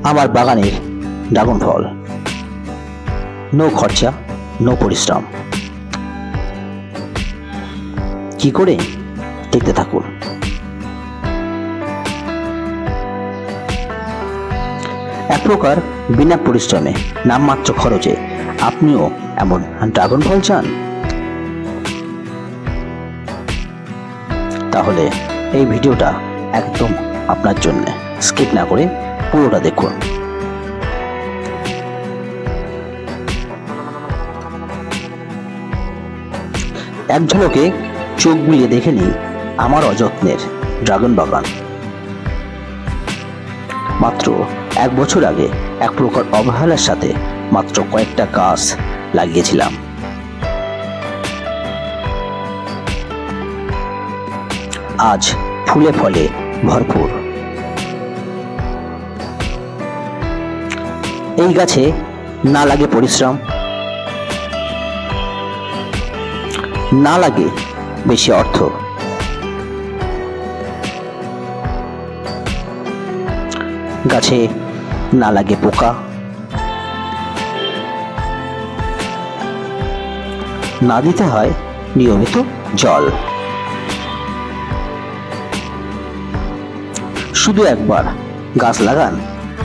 আমার বাগানের ড্রাগন ফল, নো খরচা, নো পরিশ্রম। কি করে? দেখতে থাকুন। এক প্রকার বিনা পরিশ্রমে, নামমাত্র খরচে আপনিও এমন ড্রাগন ফল চান? তাহলে এই ভিডিওটা একদম আপনার জন্য। স্কিপ না করে পুরোটা দেখুন। এক ঝলকে চোখ বুলিয়ে দেখে নিন আমার অযত্নের ড্রাগন বাগান। মাত্র 1 বছর আগে এক প্রকার অবহেলার সাথে মাত্র কয়েকটা গাছ লাগিয়েছিলাম। আজ ফুলে ফলে ভরপুর। এই গাছে না লাগে পরিশ্রম, না লাগে বেশি অর্থ, গাছে না লাগে পোকা, না দিতে হয় নিয়মিত জল। শুধু একবার গাছ লাগান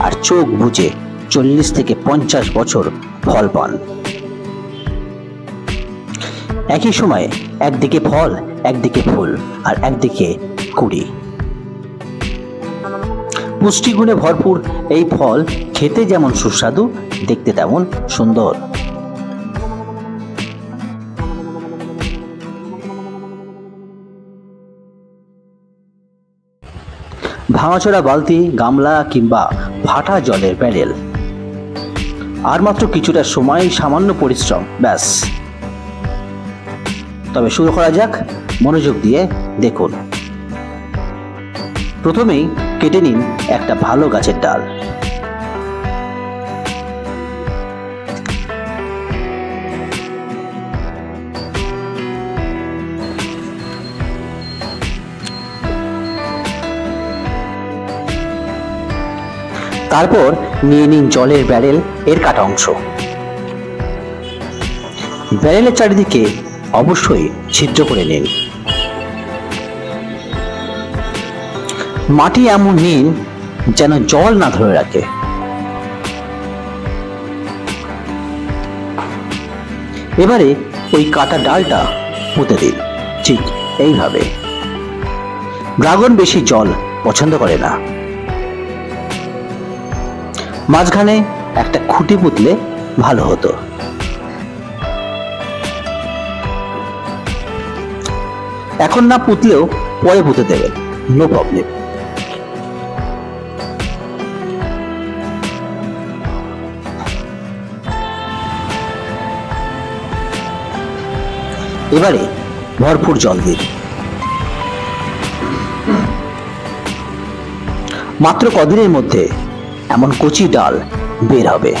আর চোখ বুজে 40 থেকে 50 বছর ফল পান। একই সময়ে একদিকে ফল, একদিকে ফুল, আর একদিকে কুড়ি। পুষ্টিগুণে ভরপুর এই ফল খেতে যেমন সুস্বাদু, দেখতে তেমন সুন্দর। ভাঙাচোরা বালতি, গামলা কিংবা ফাটা জলের ব্যারেল, আর মাত্র কিছুটা সময়, সামান্য পরিশ্রম, ব্যাস। তবে শুরু করা যাক। মনোযোগ দিয়ে দেখুন। প্রথমেই কেটে নিন একটা ভালো গাছের ডাল। তারপর নিয়ে নিন জলের ব্যারেল, এর কাটা অংশ। ব্যারেলের চারিদিকে অবশ্যই ছিদ্র করে নিন। মাটি এমন নিন যেন জল না ধরে রাখে। এবারে ওই কাটা ডালটা পুঁতে দিন, ঠিক এইভাবে। ড্রাগন বেশি জল পছন্দ করে না। মাঝখানে একটা খুঁটি পুঁতলে ভালো হতো। এখন না পুঁতলেও পরে পুঁতে দেবেন, নো প্রবলেম। এবারে ভরপুর জল দিন। মাত্র কদিনের মধ্যে এমন কচি ডাল বের হবে।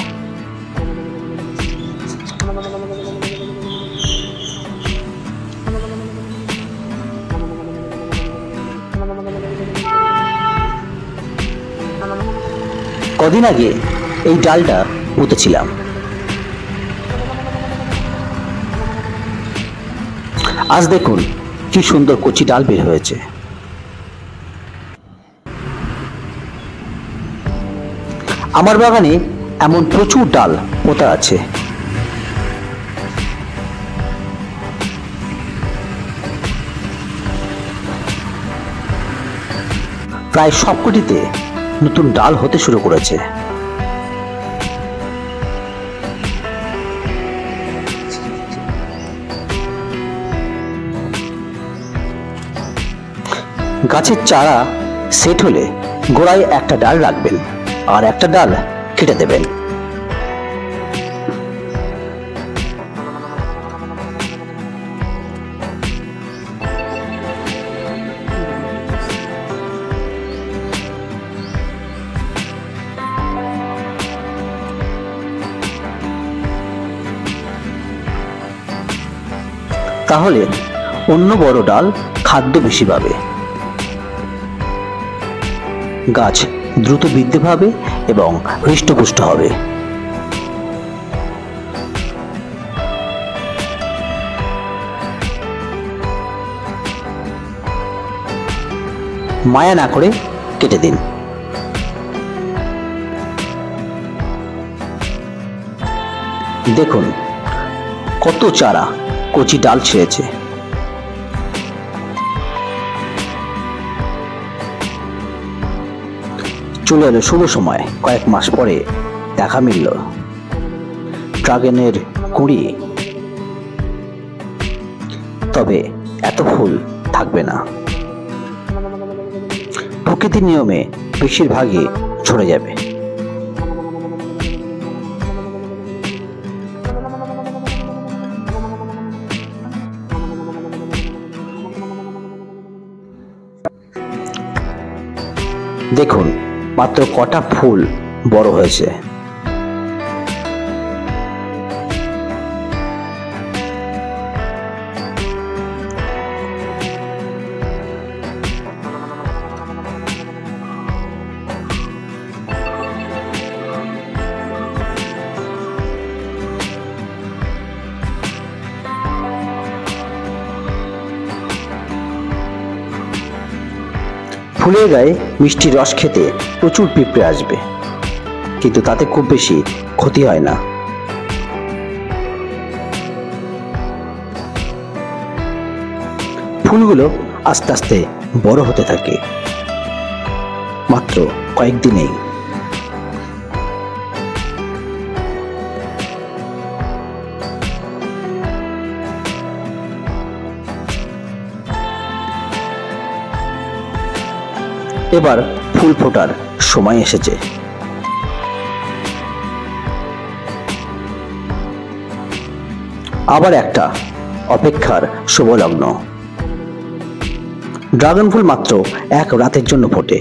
কদিন আগে এই ডালটা পুঁতেছিলাম। আজ দেখুন কি সুন্দর কচি ডাল বের হয়েছে। আমার বাগানে এমন প্রচুর ডাল পোতা আছে। প্রায় সবকটিতে নতুন ডাল হতে শুরু করেছে। গাছের চারা সেট হলে গোড়ায় একটা ডাল রাখবেন আর একটা ডাল কেটে দেবেন। তাহলে অন্য বড় ডাল খাদ্য বেশি পাবে। গাছ দ্রুত বৃদ্ধি পাবে এবং হৃষ্টপুষ্ট হবে। মায়া না করে কেটে দিন। দেখুন কত চারা কচি ডাল ছেড়েছে। চলে এলো শুভ সময়। কয়েক মাস পরে দেখা মিলল ড্রাগনের কুঁড়ি। তবে এত ফুল থাকবে না, প্রকৃতির নিয়মে বেশিরভাগই ঝরে যাবে। দেখুন মাত্র কটা ফুল বড় হয়েছে। ফুলের গায়ে মিষ্টি রস খেতে প্রচুর পিঁপড়ে আসবে, কিন্তু তাতে খুব বেশি ক্ষতি হয় না। ফুলগুলো আস্তে আস্তে বড় হতে থাকে মাত্র কয়েকদিনেই। এবার ফুল ফোটার সময় এসেছে। আবার একটা অপেক্ষার শুভ লগ্ন। ড্রাগন ফুল মাত্র এক রাতের জন্য ফোটে।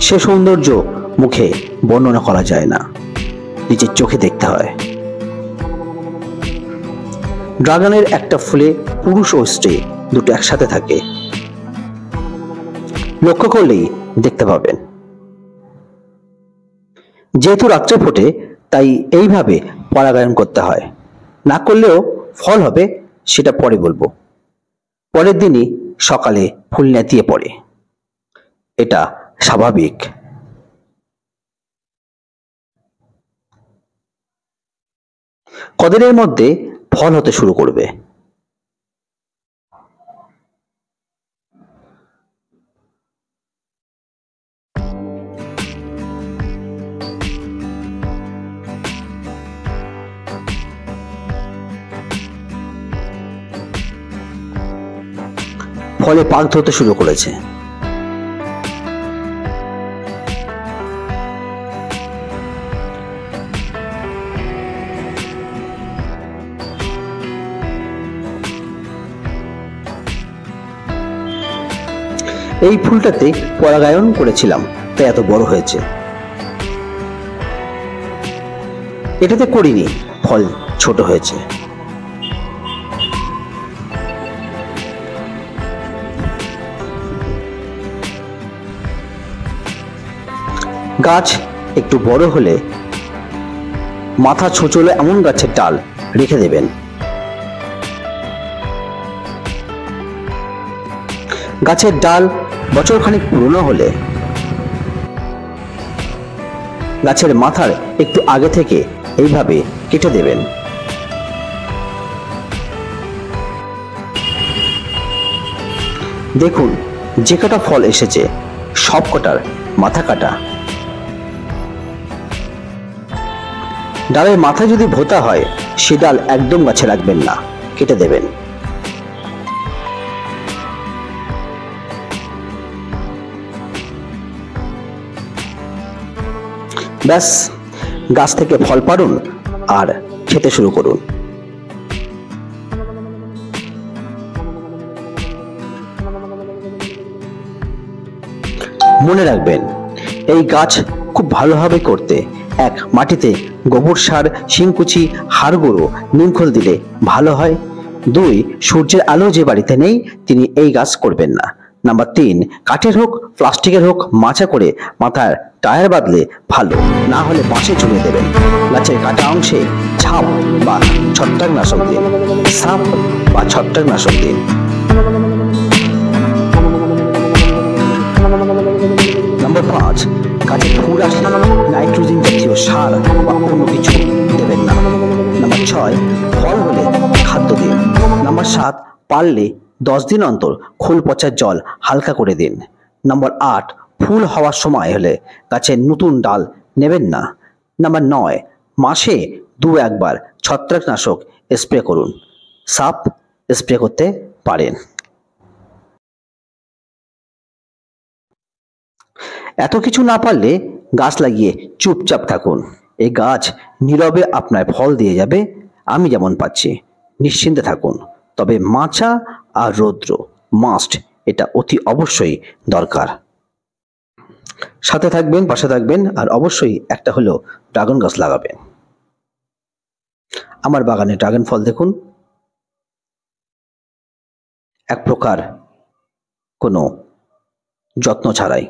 সে সৌন্দর্য মুখে বর্ণনা করা যায় না, নিজের চোখে দেখতে হয়। ড্রাগনের একটা ফুলে পুরুষ ও স্ত্রী দুটো একসাথে থাকে, লক্ষ্য করলেই দেখতে পাবেন। যেহেতু রাত্রে ফোটে তাই এইভাবে পরাগায়ন করতে হয়। না করলেও ফল হবে, সেটা পরে বলবো। পরের দিনই সকালে ফুল নেতিয়ে পড়ে, এটা স্বাভাবিক। কদিনের মধ্যে ফল হতে শুরু করবে। ফলে পাক ধরতে শুরু করেছে। এই ফুলটাতে পরাগায়ন করেছিলাম তাই এত বড় হয়েছে। এটাতে করিনি, ফল ছোট হয়েছে। গাছ একটু বড় হলে মাথা ছোচলে এমন গাছের ডাল রেখে দেবেন। গাছের ডাল বছরখানিক পুরনো হলে গাছের মাথার একটু আগে থেকে এইভাবে কেটে দেবেন। দেখুন যে কটা ফল এসেছে সব কটার মাথা কাটা। ডালের মাথা যদি ভোঁতা হয় সে ডাল একদম গাছে রাখবেন না, কেটে দেবেন। ব্যাস, গাছ থেকে ফল পাড়ুন আর খেতে শুরু করুন। মনে রাখবেন, এই গাছ খুব ভালোভাবে করতে এক মাটিতে গোবর সার, শিংকুচি, হাড় গুঁড়ো, নিমখোল দিলে ভালো হয়। 2 সূর্যের আলো যে বাড়িতে নেই তিনি এই গাছ করবেন না। নাম্বার 3, কাঠের হোক প্লাস্টিকের হোক মাচা করে মাথার টায়ার বাঁধলে ভালো, না হলে বাঁশে ঝুলিয়ে দেবেন। গাছের কাটা অংশে ছাপ বা ছত্রাকনাশক দিন। সাপ বা ছত্রাকনাশক দিন। নাম্বার 5, গাছে ফুল আসলে নাইট্রোজেন জাতীয় সার বা অন্য কিছু দেবেন না। নাম্বার 6, ফল হলে খাদ্য দিন। নাম্বার 7, পারলে 10 দিন অন্তর খোল পচার জল হালকা করে দিন। নাম্বার 8, ফুল হওয়ার সময় হলে গাছের নতুন ডাল নেবেন না। নাম্বার 9, মাসে 2-1 বার ছত্রাকনাশক স্প্রে করুন। সাপ স্প্রে করতে পারেন। এত কিছু না পারলে গাছ লাগিয়ে চুপচাপ থাকুন। এই গাছ নীরবে আপনার ফল দিয়ে যাবে, আমি যেমন পাচ্ছি। নিশ্চিন্তে থাকুন। তবে মাচা আর রৌদ্র মাস্ট, এটা অতি অবশ্যই দরকার। সাথে থাকবেন, পাশে থাকবেন, আর অবশ্যই একটা হলো ড্রাগন গাছ লাগাবেন। আমার বাগানে ড্রাগন ফল দেখুন, এক প্রকার কোনো যত্ন ছাড়াই।